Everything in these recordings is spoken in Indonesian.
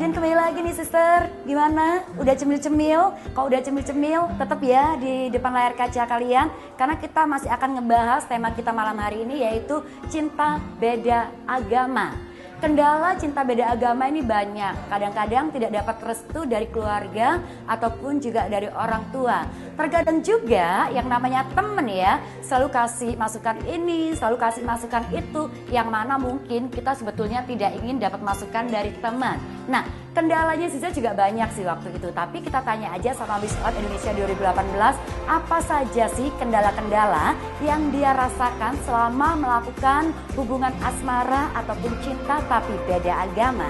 dan kembali lagi nih sister. Gimana? Udah cemil-cemil? Kalau udah cemil-cemil, tetap ya di depan layar kaca kalian. Karena kita masih akan ngebahas tema kita malam hari ini, yaitu cinta beda agama. Kendala cinta beda agama ini banyak. Kadang-kadang tidak dapat restu dari keluarga ataupun juga dari orang tua. Terkadang juga yang namanya temen ya, selalu kasih masukan ini, selalu kasih masukan itu, yang mana mungkin kita sebetulnya tidak ingin dapat masukan dari teman. Nah, kendalanya sisa juga banyak sih waktu itu. Tapi kita tanya aja sama Miss Earth Indonesia 2018, apa saja sih kendala-kendala yang dia rasakan selama melakukan hubungan asmara ataupun cinta tapi beda agama.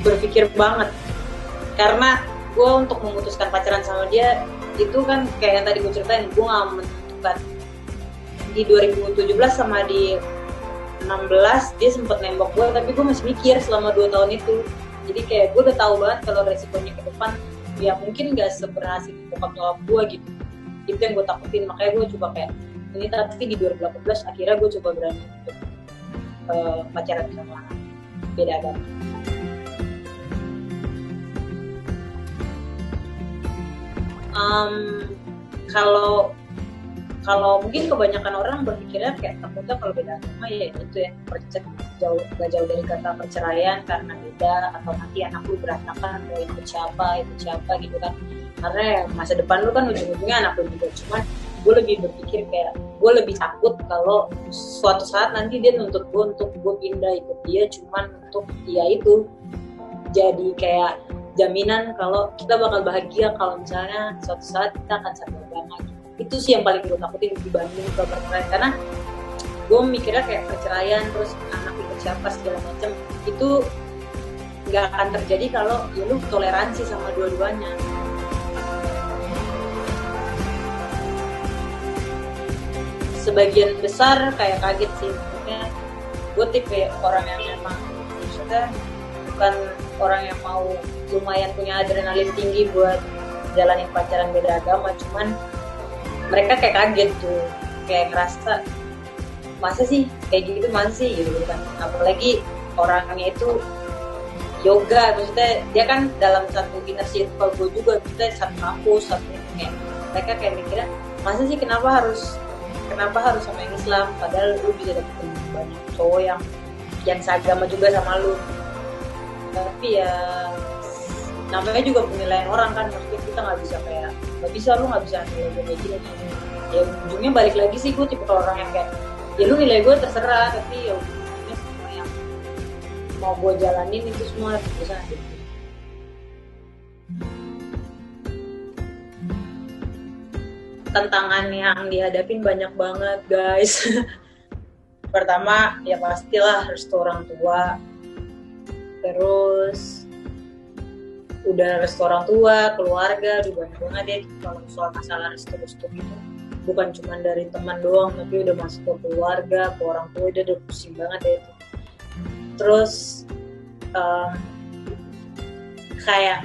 Berpikir banget, karena gue untuk memutuskan pacaran sama dia itu kan kayak yang tadi gue ceritain, gue gak menentukan. Di 2017 sama di 16 dia sempet nembak gue, tapi gue masih mikir selama 2 tahun itu. Jadi kayak gue udah tahu banget kalau resikonya ke depan ya mungkin gak seberhasil bokap nyokap gue gitu. Itu yang gue takutin, makanya gue coba kayak ini. Tapi di 2018 akhirnya gue coba berani untuk pacaran sama beda agama. Kalau mungkin kebanyakan orang berpikirnya kayak takutnya kalau beda agama ya itu ya gak jauh dari kata perceraian karena beda, atau nanti anak lu berantakan mau ikut siapa gitu kan, karena ya masa depan lu kan ujung-ujungnya anak lu juga. Cuman gue lebih berpikir kayak gue lebih takut kalau suatu saat nanti dia nuntut gue untuk gue pindah ikut dia, cuman untuk dia itu jadi kayak jaminan kalau kita bakal bahagia kalau misalnya suatu saat kita akan satu agama gitu. Itu sih yang paling gue takutin dibanding ke perceraian, karena gue mikirnya kayak perceraian terus anak ikut siapa segala macam itu nggak akan terjadi kalau ya lu toleransi sama dua-duanya. Sebagian besar kayak kaget sih, maksudnya gue tipe orang yang memang maksudnya bukan orang yang mau lumayan punya adrenalin tinggi buat jalanin pacaran beda agama, cuman mereka kayak kaget tuh, kayak ngerasa masa sih kayak gitu, masa sih gitu kan. Apalagi orangnya itu yoga, maksudnya dia kan dalam satu inner circle gue juga, kita satu kampus satu kayak mereka kayak mikirnya masa sih kenapa harus sama yang Islam, padahal lu bisa dapetin banyak cowok yang seagama juga sama lu. Tapi ya namanya juga penilaian orang kan, maksudnya kita nggak bisa lu nggak bisa nilai gue kayak gini. Ya ujungnya balik lagi sih, gue tipe orang yang kayak ya lu nilai gue terserah, tapi ya ujungnya semua yang mau gue jalanin itu semua bisa nanti. Tantangan yang dihadapin banyak banget guys. Pertama ya pastilah restu orang tua, terus udah restu orang tua, keluarga juga banyak banget ya kalau soal masalah restu gitu. Bukan cuma dari teman doang, tapi udah masuk ke keluarga, ke orang tua, udah pusing banget ya itu. Terus kayak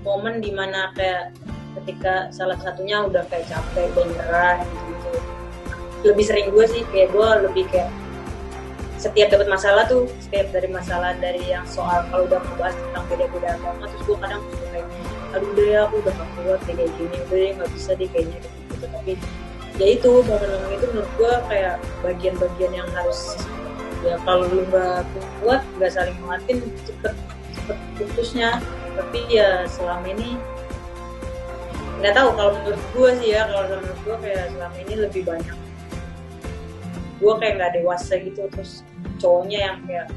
momen dimana kayak ketika salah satunya udah kayak capek, udah nyerah gitu. Lebih sering gue sih kayak gue lebih kayak setiap dapat masalah tuh, setiap dari masalah dari yang soal kalau udah membahas tentang beda-beda agama, terus gue kadang suka kayak aduh udah ya aku udah gak kuat kayak gini, udah ya gak bisa deh kayaknya gitu. Tapi ya itu momen-momen itu menurut gue kayak bagian-bagian yang harus ya kalau lu gak kuat gak saling nguatin cepet putusnya. Tapi ya selama ini nggak tahu, kalau menurut gue sih ya, kalau menurut gue kayak selama ini lebih banyak gue kayak nggak dewasa gitu. Terus cowoknya yang kayak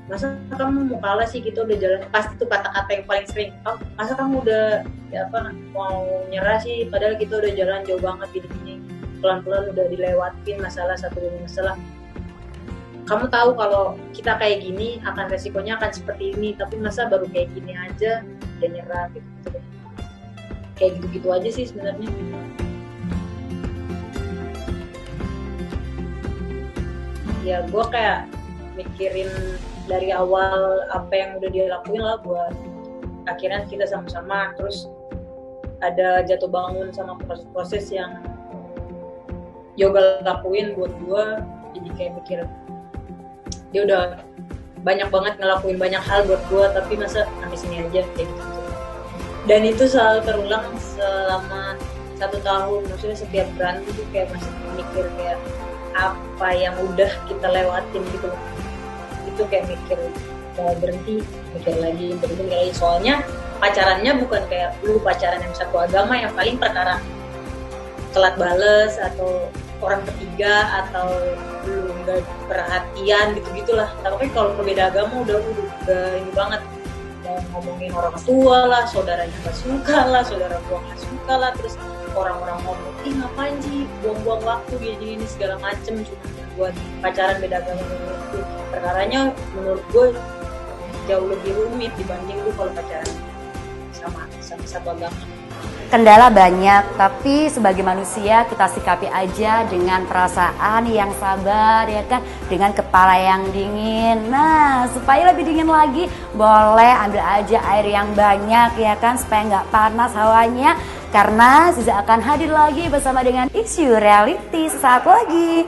masa kamu mau kalah sih, kita udah jalan, pasti tuh kata-kata yang paling sering, masa kamu udah ya apa mau nyerah sih, padahal kita udah jalan jauh banget gini-gini, pelan-pelan udah dilewatin masalah satu demi masalah. Kamu tahu kalau kita kayak gini akan resikonya akan seperti ini, tapi masa baru kayak gini aja udah nyerah gitu. Kayak gitu-gitu aja sih sebenarnya. Ya gue kayak mikirin dari awal apa yang udah dia lakuin lah buat akhirnya kita sama-sama, terus ada jatuh bangun sama proses-proses yang yoga lakuin buat gue. Jadi kayak mikir dia udah banyak banget ngelakuin banyak hal buat gue, tapi masa sampai sini aja kayak gitu. Dan itu selalu terulang selama 1 tahun, maksudnya setiap berantem tuh kayak masih mikir kayak apa yang udah kita lewatin gitu. Itu kayak mikir mau berhenti, mikir lagi, soalnya pacarannya bukan kayak lu pacaran yang satu agama yang paling perkara telat bales atau orang ketiga atau lu nggak perhatian gitu-gitulah. Tapi kalau berbeda agama udah ini banget, mau ngomongin orang tua lah, saudaranya nggak suka lah, saudara gua nggak suka lah, terus orang-orang ngomong ngapain sih buang-buang waktu gini segala macem cuma buat pacaran beda agama. Itu perkaranya menurut gue jauh lebih rumit dibanding lu kalau pacaran sama satu agama. Kendala banyak, tapi sebagai manusia kita sikapi aja dengan perasaan yang sabar ya kan, dengan kepala yang dingin. Nah, supaya lebih dingin lagi, boleh ambil aja air yang banyak ya kan, supaya nggak panas hawanya. Karena Ziza akan hadir lagi bersama dengan isu reality saat lagi.